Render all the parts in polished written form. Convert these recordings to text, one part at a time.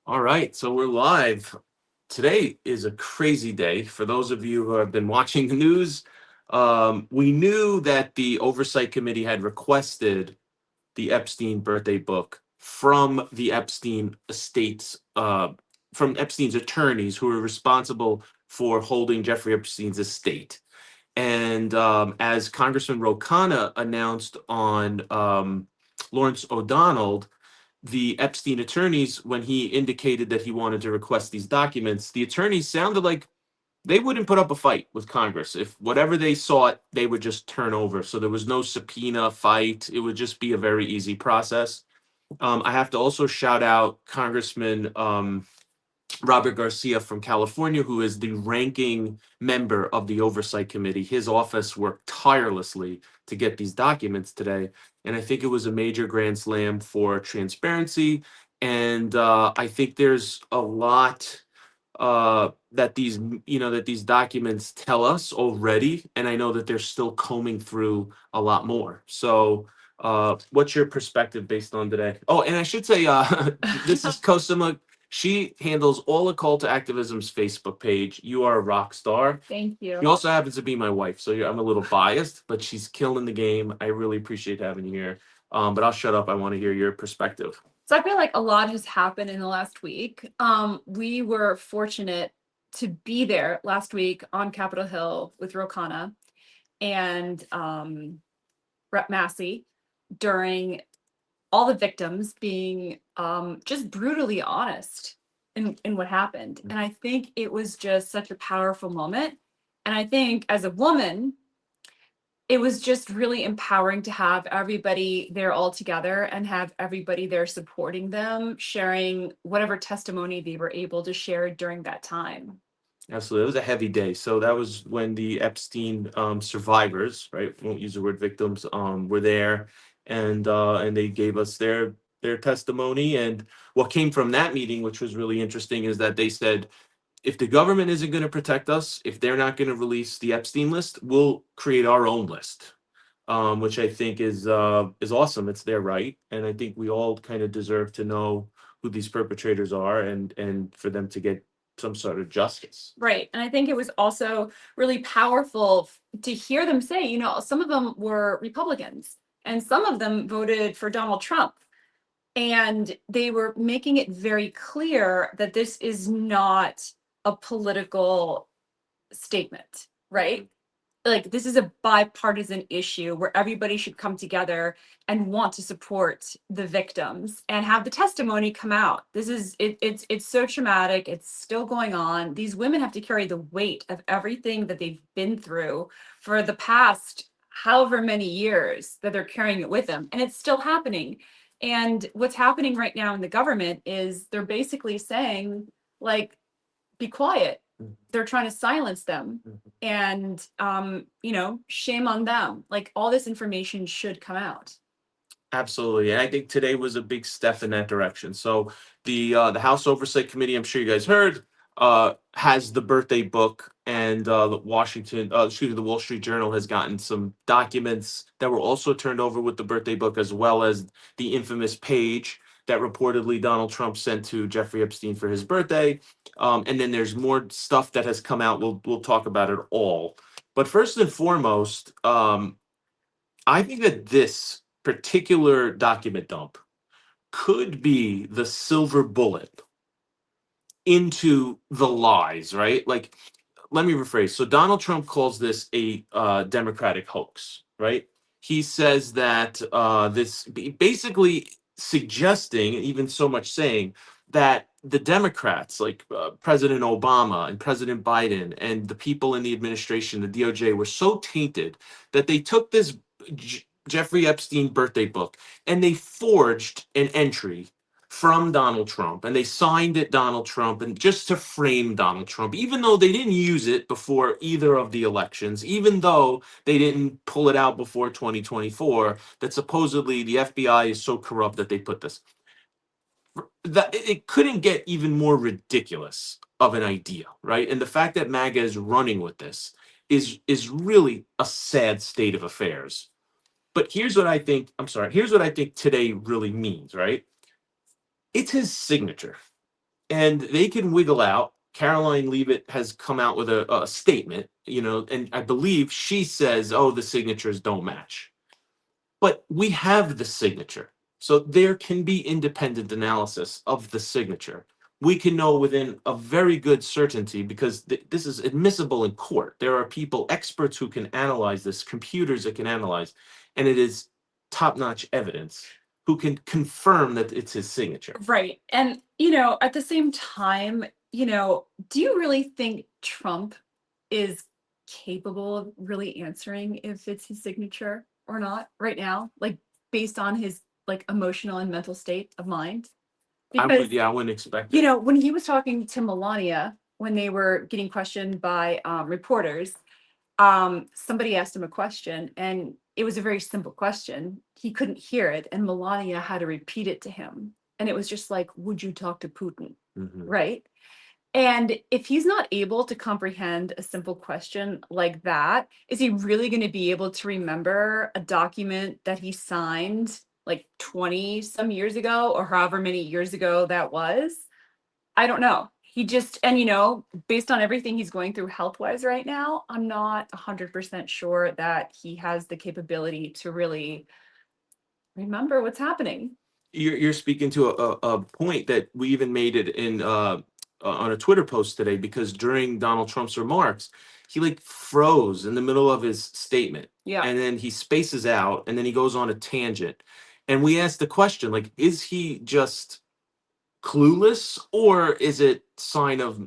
All right, so we're live. Today is a crazy day. For those of you who have been watching the news, we knew that the Oversight Committee had requested the Epstein birthday book from the Epstein estates, from Epstein's attorneys who were responsible for holding Jeffrey Epstein's estate. And as Congressman Ro Khanna announced on Lawrence O'Donnell, the Epstein attorneys, when he indicated that he wanted to request these documents, the attorneys sounded like they wouldn't put up a fight with Congress. If whatever they sought, they would just turn over. So there was no subpoena fight. It would just be a very easy process. I have to also shout out Congressman Robert Garcia from California, who is the ranking member of the Oversight Committee. His office worked tirelessly to get these documents today. And I think it was a major grand slam for transparency. And I think there's a lot that these documents tell us already. And I know that they're still combing through a lot more. So what's your perspective based on today? Oh, and I should say, this is Cosima. She handles all of Call to Activism's Facebook page. You are a rock star. Thank you. She also happens to be my wife, so I'm a little biased, but she's killing the game. I really appreciate having you here. But I'll shut up. I want to hear your perspective. So I feel like a lot has happened in the last week. We were fortunate to be there last week on Capitol Hill with Ro Khanna and Rep. Massey during all the victims being just brutally honest in what happened. And I think it was just such a powerful moment. And I think as a woman, it was just really empowering to have everybody there all together and have everybody there supporting them, sharing whatever testimony they were able to share during that time. Absolutely. It was a heavy day. So that was when the Epstein survivors, right? Won't use the word victims, were there, and they gave us their testimony. And what came from that meeting, which was really interesting, is that they said, if the government isn't going to protect us, if they're not going to release the Epstein list, we'll create our own list, which I think is awesome. It's their right, and I think we all kind of deserve to know who these perpetrators are, and for them to get some sort of justice. Right. And I think it was also really powerful to hear them say, some of them were Republicans and some of them voted for Donald Trump. And they were making it very clear that this is not a political statement, right? Like this is a bipartisan issue where everybody should come together and want to support the victims and have the testimony come out. This is it's so traumatic. It's still going on. These women have to carry the weight of everything that they've been through for the past however many years that they're carrying it with them, and it's still happening. And what's happening right now in the government is they're basically saying, like, be quiet. They're trying to silence them. And shame on them. Like all this information should come out. Absolutely, and I think today was a big step in that direction. So the House Oversight Committee, I'm sure you guys heard, has the birthday book, and the Wall Street Journal has gotten some documents that were also turned over with the birthday book, as well as the infamous page that reportedly Donald Trump sent to Jeffrey Epstein for his birthday. And then there's more stuff that has come out. We'll talk about it all. But first and foremost, I think that this particular document dump could be the silver bullet into the lies, right? Like, let me rephrase. So Donald Trump calls this a Democratic hoax, right? He says that basically suggesting, even so much saying, that the Democrats, like President Obama and President Biden and the people in the administration, the DOJ, were so tainted that they took this Jeffrey Epstein birthday book and they forged an entry from Donald Trump, and they signed it Donald Trump, and just to frame Donald Trump, even though they didn't use it before either of the elections, even though they didn't pull it out before 2024, that supposedly the FBI is so corrupt that they put this. That it couldn't get even more ridiculous of an idea, right? And the fact that MAGA is running with this is really a sad state of affairs. But here's what I think. Here's what I think today really means, right? It's his signature. and they can wiggle out. Caroline Leavitt has come out with a statement, and I believe she says, "Oh, the signatures don't match." But we have the signature. So there can be independent analysis of the signature. We can know within a very good certainty because this is admissible in court. There are people, experts who can analyze this, computers that can analyze, and it is top-notch evidence who can confirm that it's his signature. Right. And, at the same time, do you really think Trump is capable of really answering if it's his signature or not right now? Like based on his like emotional and mental state of mind? Because I wouldn't expect it. when he was talking to Melania when they were getting questioned by reporters, somebody asked him a question and it was a very simple question. He couldn't hear it, and Melania had to repeat it to him. And it was just like, would you talk to Putin? Mhm. Right. And if he's not able to comprehend a simple question like that, is he really going to be able to remember a document that he signed like 20 some years ago or however many years ago that was? I don't know. He just, and based on everything he's going through health wise right now, I'm not 100% sure that he has the capability to really remember what's happening. You're speaking to a point that we even made it in on a Twitter post today, because during Donald Trump's remarks, he like froze in the middle of his statement, Yeah. and then he spaces out, and then he goes on a tangent, and we asked the question, like, is he just clueless, or is it sign of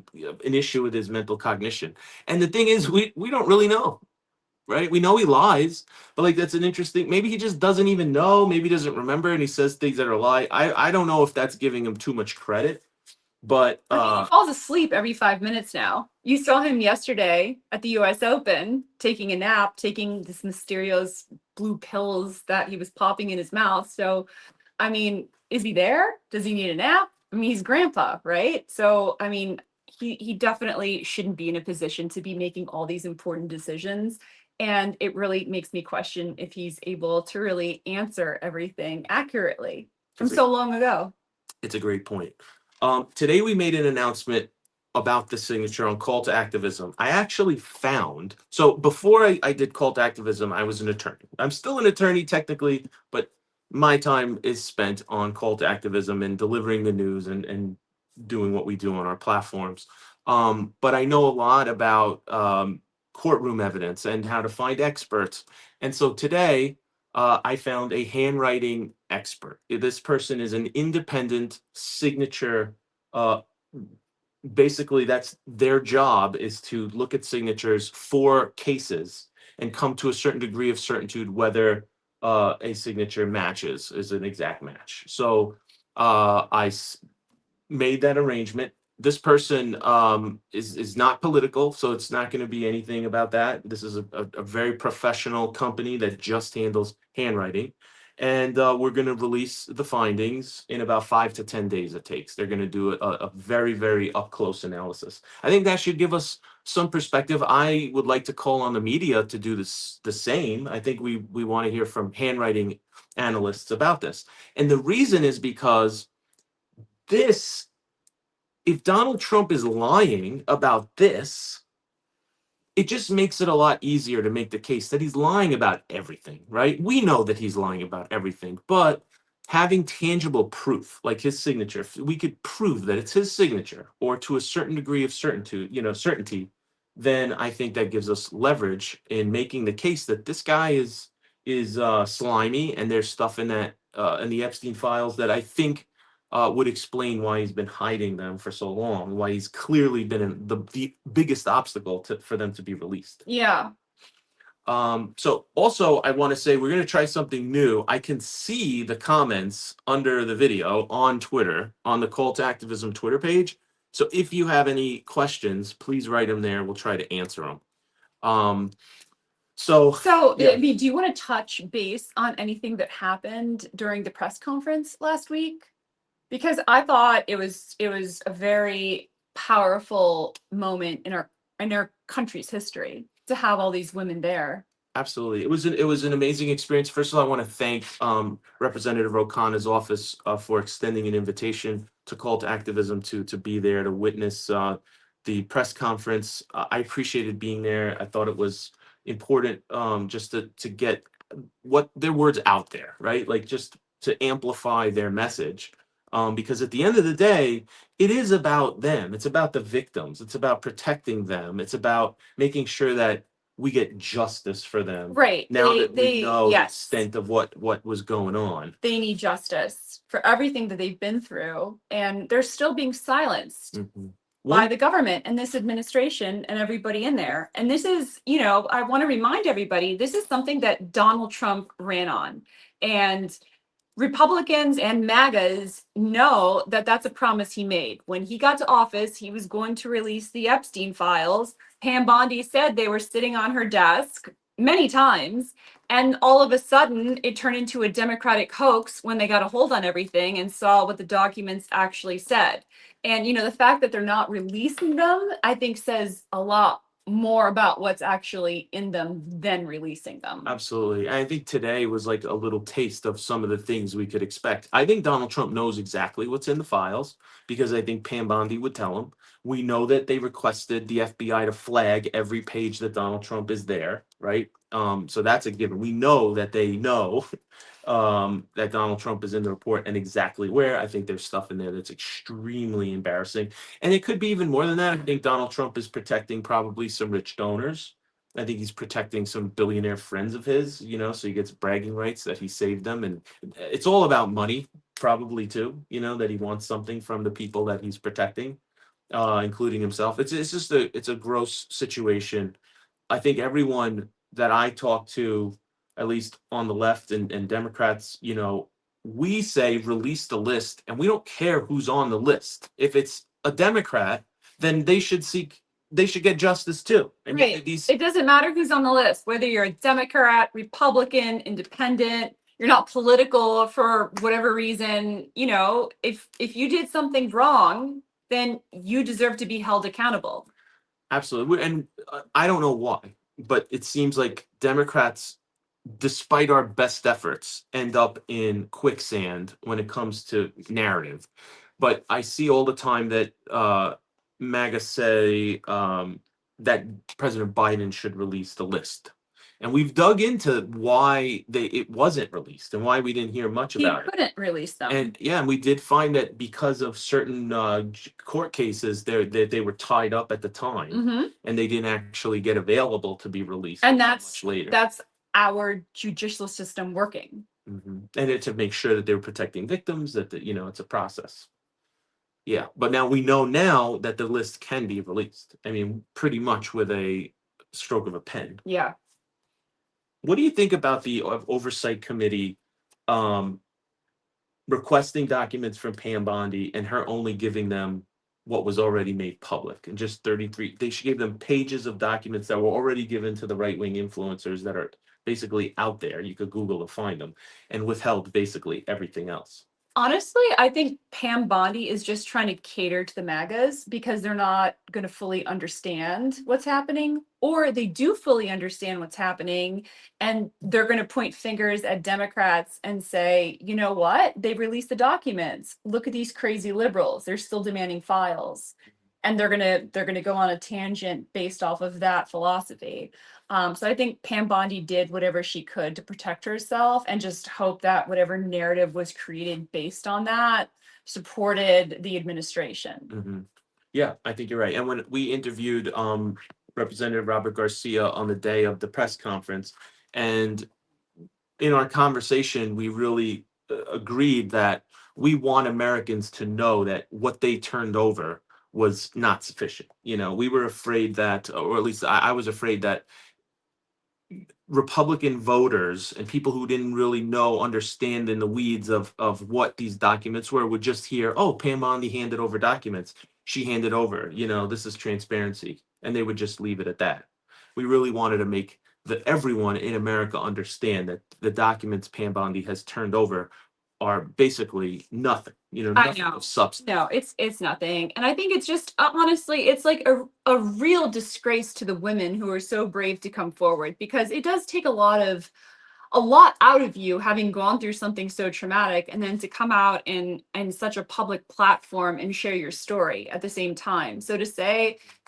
an issue with his mental cognition? And the thing is, we don't really know. Right? We know he lies, but like that's an interesting. Maybe he just doesn't even know. Maybe he doesn't remember, and he says things that are lie. I don't know if that's giving him too much credit, but I mean, he falls asleep every 5 minutes now. You saw him yesterday at the US Open taking a nap, taking this mysterious blue pills that he was popping in his mouth. So, I mean, is he there? Does he need a nap? I mean, he's grandpa, right? So, I mean, he definitely shouldn't be in a position to be making all these important decisions. And it really makes me question if he's able to really answer everything accurately from it's a, so long ago. it's a great point. Today we made an announcement about the signature on call to activism. I actually found, so before I did call to activism, I was an attorney. I'm still an attorney technically, but my time is spent on call to activism and delivering the news and doing what we do on our platforms. But I know a lot about courtroom evidence and how to find experts. And so today I found a handwriting expert. This person is an independent signature. Uh, Basically, that's their job, is to look at signatures for cases and come to a certain degree of certitude whether a signature matches, is an exact match. So made that arrangement. This person is not political, so it's not going to be anything about that. This is a very professional company that just handles handwriting, and we're going to release the findings in about 5 to 10 days. It takes. They're going to do a very, very up close analysis. I think that should give us some perspective. I would like to call on the media to do this the same. I think we want to hear from handwriting analysts about this, and the reason is because this if Donald Trump is lying about this, it just makes it a lot easier to make the case that he's lying about everything, right? We know that he's lying about everything, but having tangible proof, like his signature, if we could prove that it's his signature or to a certain degree of certainty, then I think that gives us leverage in making the case that this guy is slimy, and there's stuff in that in the Epstein files that I think would explain why he's been hiding them for so long, why he's clearly been the biggest obstacle for them to be released. Yeah. So also I want to say we're going to try something new. I can see the comments under the video on Twitter, on the Call to Activism Twitter page. So if you have any questions, please write them there. We'll try to answer them. So, Yeah. I mean, do you want to touch base on anything that happened during the press conference last week? Because I thought it was a very powerful moment in our country's history to have all these women there. Absolutely. It was an amazing experience. First of all, I want to thank Representative O'Connor's office for extending an invitation to Call to Activism to be there to witness the press conference. I appreciated being there. I thought it was important just to get what their words out there, right? Like just to amplify their message. Because at the end of the day, it is about them. It's about the victims. It's about protecting them. It's about making sure that we get justice for them Right. now that we know the Yes, extent of what was going on. they need justice for everything that they've been through, and they're still being silenced Mhm. by One, the government and this administration and everybody in there. And this is, I want to remind everybody, this is something that Donald Trump ran on. And Republicans and MAGAs know that that's a promise he made. When he got to office, he was going to release the Epstein files. Pam Bondi said they were sitting on her desk many times. And all of a sudden, it turned into a Democratic hoax when they got a hold on everything and saw what the documents actually said. And, the fact that they're not releasing them, I think says a lot more about what's actually in them than releasing them. absolutely. I think today was like a little taste of some of the things we could expect. I think Donald Trump knows exactly what's in the files because I think Pam Bondi would tell him. We know that they requested the FBI to flag every page that Donald Trump is there, right? So that's a given. We know that they know that Donald Trump is in the report and exactly where. I think there's stuff in there that's extremely embarrassing. And it could be even more than that. I think Donald Trump is protecting probably some rich donors. I think he's protecting some billionaire friends of his, so he gets bragging rights that he saved them. And it's all about money, probably too, that he wants something from the people that he's protecting, including himself. It's just it's a gross situation. I think everyone that I talk to, at least on the left and Democrats, we say release the list, and we don't care who's on the list. If it's a Democrat, then they should get justice too. And yet Right. these It doesn't matter who's on the list, whether you're a Democrat, Republican, Independent, you're not political for whatever reason, if you did something wrong, then you deserve to be held accountable. absolutely, and I don't know why, but it seems like Democrats, despite our best efforts, end up in quicksand when it comes to narrative. But I see all the time that MAGA say that President Biden should release the list. And we've dug into why it wasn't released and why we didn't hear much He about it. couldn't release them. And yeah, and we did find that because of certain court cases, they were tied up at the time, Mhm. and they didn't actually get available to be released And much later. that's our judicial system working. And to make sure that they were protecting victims, that it's a process. Yeah, but now we know now that the list can be released. I mean, pretty much with a stroke of a pen. Yeah. What do you think about the oversight committee um, requesting documents from Pam Bondi and her only giving them what was already made public and just 33? They should give them pages of documents that were already given to the right wing influencers that are basically out there. You could Google to find them, and withheld basically everything else. Honestly, I think Pam Bondi is just trying to cater to the MAGAs because they're not going to fully understand what's happening, or they do fully understand what's happening and they're going to point fingers at Democrats and say, you know what? They released the documents. Look at these crazy liberals. They're still demanding files. And they're gonna go on a tangent based off of that philosophy. So I think Pam Bondi did whatever she could to protect herself and just hope that whatever narrative was created based on that supported the administration. Yeah, I think you're right. And when we interviewed Representative Robert Garcia on the day of the press conference, and in our conversation, we really agreed that we want Americans to know that what they turned over was not sufficient. We were afraid that, or at least I was afraid that Republican voters and people who didn't really understand in the weeds of what these documents were would just hear, "Oh, Pam Bondi handed over documents. She handed over. This is transparency," and they would just leave it at that. We really wanted to make everyone in America understand that the documents Pam Bondi has turned over are basically nothing, I nothing know. of substance. No, it's nothing. And I think it's just honestly, it's like a real disgrace to the women who are so brave to come forward, because it does take a lot out of you having gone through something so traumatic, and then to come out in such a public platform and share your story at the same time. So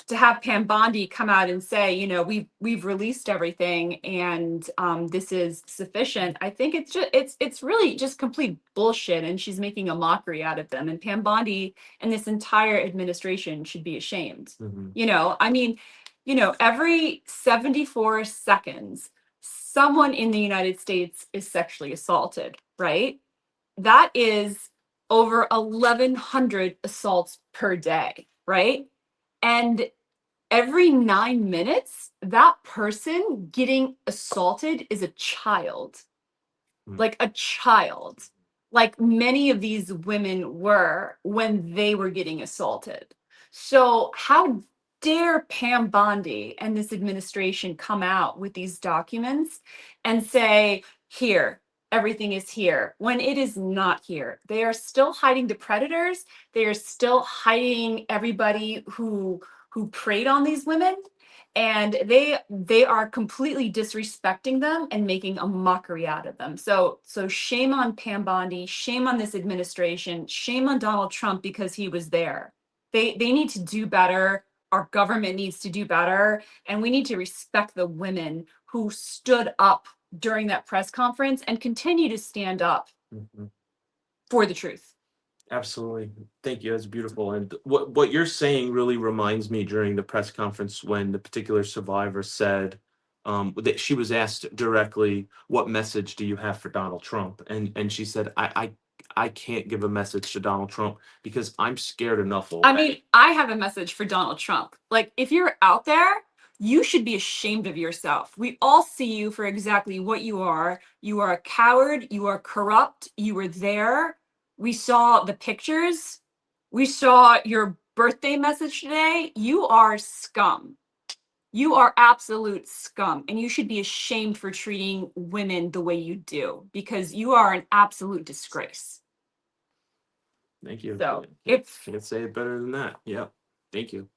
to have Pam Bondi come out and say, we've released everything, and this is sufficient. I think it's really just complete bullshit, and she's making a mockery out of them. And Pam Bondi and this entire administration should be ashamed. Mhm. I mean, every 74 seconds someone in the United States is sexually assaulted, right? That is over 1,100 assaults per day, right? And every 9 minutes, that person getting assaulted is a child, Mm. like a child, like many of these women were when they were getting assaulted. So, how dare Pam Bondi and this administration come out with these documents and say, here, everything is here, when it is not here? They are still hiding the predators. They are still hiding everybody who preyed on these women, and they are completely disrespecting them and making a mockery out of them. So shame on Pam Bondi, shame on this administration, shame on Donald Trump, because he was there. They need to do better. Our government needs to do better, and we need to respect the women who stood up during that press conference and continue to stand up Mhm. for the truth. Absolutely. Thank you. That's beautiful. And what you're saying really reminds me during the press conference when the particular survivor said that she was asked directly, "What message do you have for Donald Trump?" And she said, I can't give a message to Donald Trump because I'm scared enough I already." mean, I have a message for Donald Trump. Like, if you're out there, you should be ashamed of yourself. We all see you for exactly what you are. You are a coward. You are corrupt. You were there. We saw the pictures. We saw your birthday message today. You are scum. You are absolute scum. And you should be ashamed for treating women the way you do, because you are an absolute disgrace. Thank you. So Can't, it's can't say it better than that. Yeah. Thank you.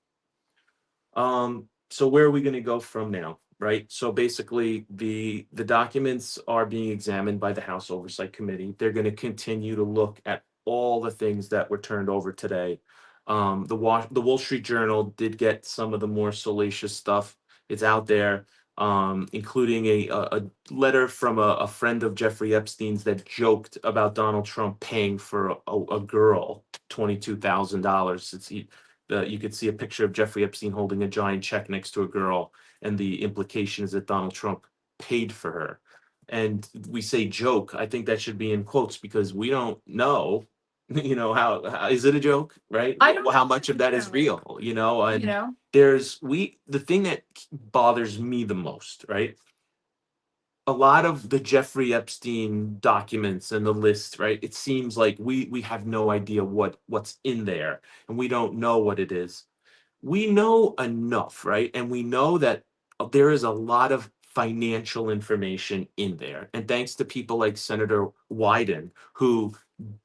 So where are we going to go from now? Right. So basically, the documents are being examined by the House Oversight Committee. They're going to continue to look at all the things that were turned over today. The Wall Street Journal did get some of the more salacious stuff. It's out there, including a letter from a friend of Jeffrey Epstein's that joked about Donald Trump paying for a girl $22,000. You could see a picture of Jeffrey Epstein holding a giant check next to a girl, and the implication is that Donald Trump paid for her. And we say joke. I think that should be in quotes because we don't know, how is it a joke, right? I don't How much of that is know. real, You and know, the thing that bothers me the most, right? A lot of the Jeffrey Epstein documents and the list, right? It seems like we have no idea what's in there, and we don't know what it is. We know enough, right? And we know that there is a lot of financial information in there. And thanks to people like Senator Wyden, who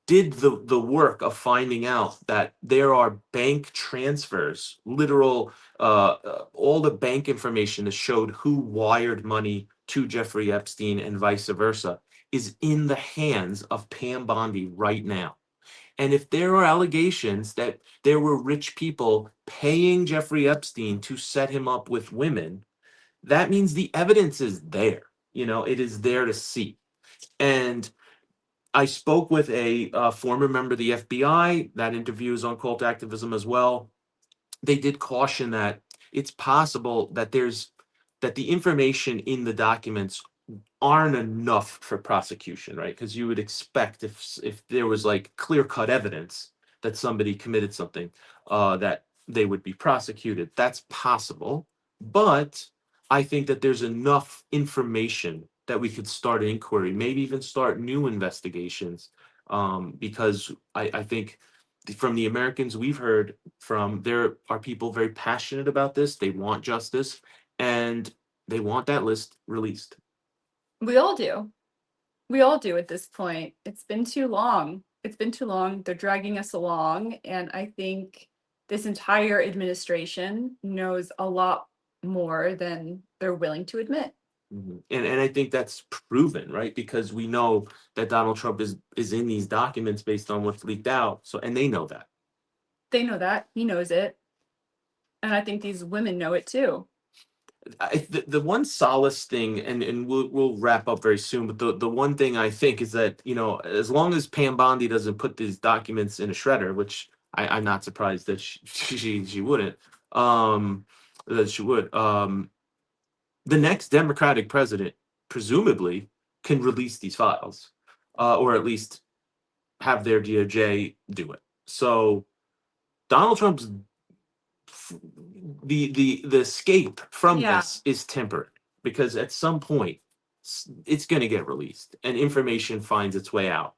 did the work of finding out that there are bank transfers, literal, all the bank information that showed who wired money to Jeffrey Epstein and vice versa, is in the hands of Pam Bondi right now. And if there are allegations that there were rich people paying Jeffrey Epstein to set him up with women, that means the evidence is there. It is there to see. And I spoke with a former member of the FBI. That interview is on Cult Activism as well. They did caution that it's possible that the information in the documents aren't enough for prosecution, right? Because you would expect if there was like clear cut evidence that somebody committed something, that they would be prosecuted. That's possible, but I think that there's enough information that we could start an inquiry, maybe even start new investigations, because I think from the Americans we've heard from, there are people very passionate about this. They want justice, and they want that list released. we all do. We all do at this point. It's been too long. It's been too long. They're dragging us along. And I think this entire administration knows a lot more than they're willing to admit. And I think that's proven, right? Because we know that Donald Trump is in these documents based on what's leaked out. So, and they know that. They know that. He knows it. And I think these women know it too. The one solace thing, and we'll wrap up very soon, but the one thing I think is that, as long as Pam Bondi doesn't put these documents in a shredder, which I'm not surprised that she wouldn't, that she would, the next Democratic president presumably can release these files, or at least have their DOJ do it. So Donald Trump's the escape from Yeah. this is temporary, because at some point it's going to get released and information finds its way out.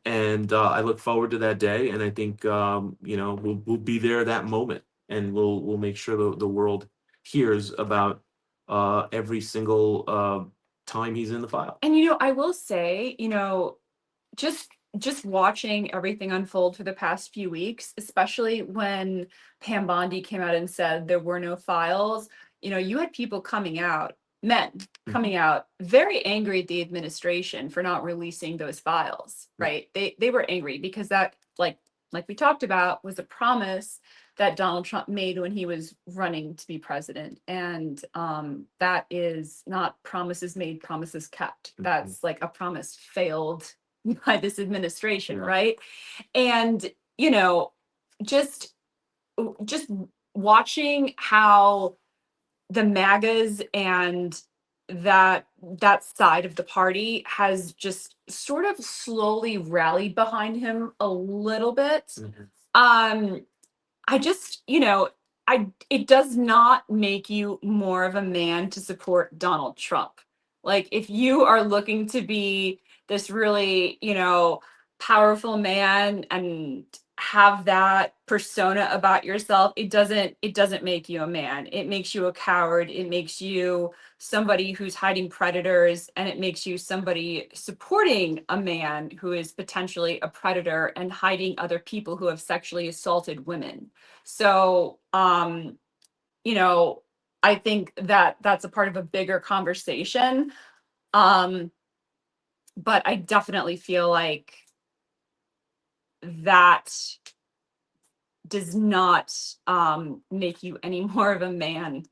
And I look forward to that day, and I think we'll be there at that moment, and we'll make sure the world hears about every single time he's in the file. And I will say, just watching everything unfold for the past few weeks, especially when Pam Bondi came out and said there were no files, you had people coming out, men coming out very angry at the administration for not releasing those files, right? They were angry because that, like we talked about, was a promise that Donald Trump made when he was running to be president. And that is not promises made, promises kept. That's like a promise failed by this administration, right? And just watching how the MAGAs and that side of the party has just sort of slowly rallied behind him a little bit. I just, it does not make you more of a man to support Donald Trump. Like, if you are looking to be this really, powerful man and have that persona about yourself, it doesn't make you a man. It makes you a coward. It makes you somebody who's hiding predators, and it makes you somebody supporting a man who is potentially a predator and hiding other people who have sexually assaulted women. So, I think that that's a part of a bigger conversation. But I definitely feel like that does not make you any more of a man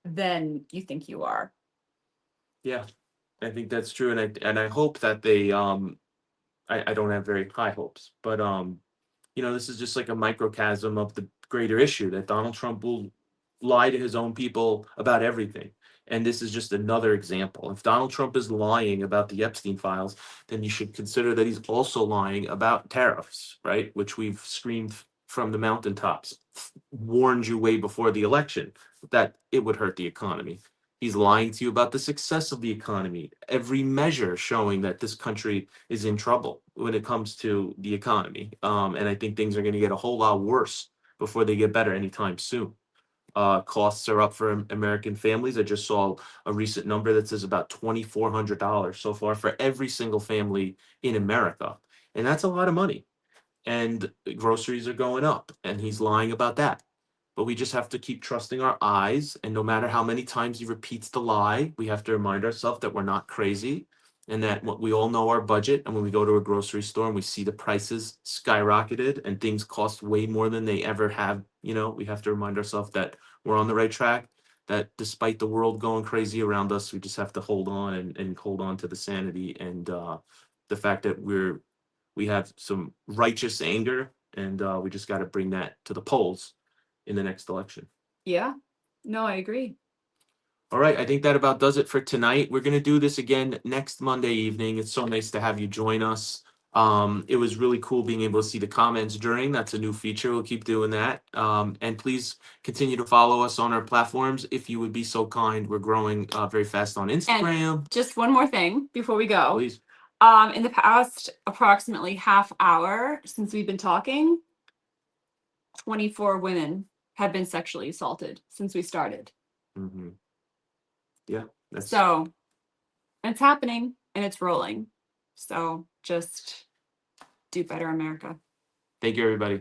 than you think you are. Yeah, I think that's true, and I hope that they I don't have very high hopes, but this is just like a microcosm of the greater issue that Donald Trump will lie to his own people about everything. And this is just another example. If Donald Trump is lying about the Epstein files, then you should consider that he's also lying about tariffs, right? Which we've screamed from the mountaintops, warned you way before the election that it would hurt the economy. He's lying to you about the success of the economy. Every measure showing that this country is in trouble when it comes to the economy. And I think things are going to get a whole lot worse before they get better anytime soon. Costs are up for American families. I just saw a recent number that says about $2,400 so far for every single family in America. And that's a lot of money. And groceries are going up, and he's lying about that. But we just have to keep trusting our eyes. And no matter how many times he repeats the lie, we have to remind ourselves that we're not crazy, and that we all know our budget. And when we go to a grocery store and we see the prices skyrocketed and things cost way more than they ever have, we have to remind ourselves that we're on the right track, that despite the world going crazy around us, we just have to hold on and hold on to the sanity and the fact that we have some righteous anger, and we just got to bring that to the polls in the next election. Yeah, no, I agree. All right, I think that about does it for tonight. We're going to do this again next Monday evening. It's so nice to have you join us. It was really cool being able to see the comments during. That's a new feature. We'll keep doing that. And please continue to follow us on our platforms if you would be so kind. We're growing very fast on Instagram. Just one more thing before we go. Please. In the past approximately half hour since we've been talking, 24 women have been sexually assaulted since we started. Yeah, So it's happening. and it's rolling. So just do better, America. Thank you, everybody.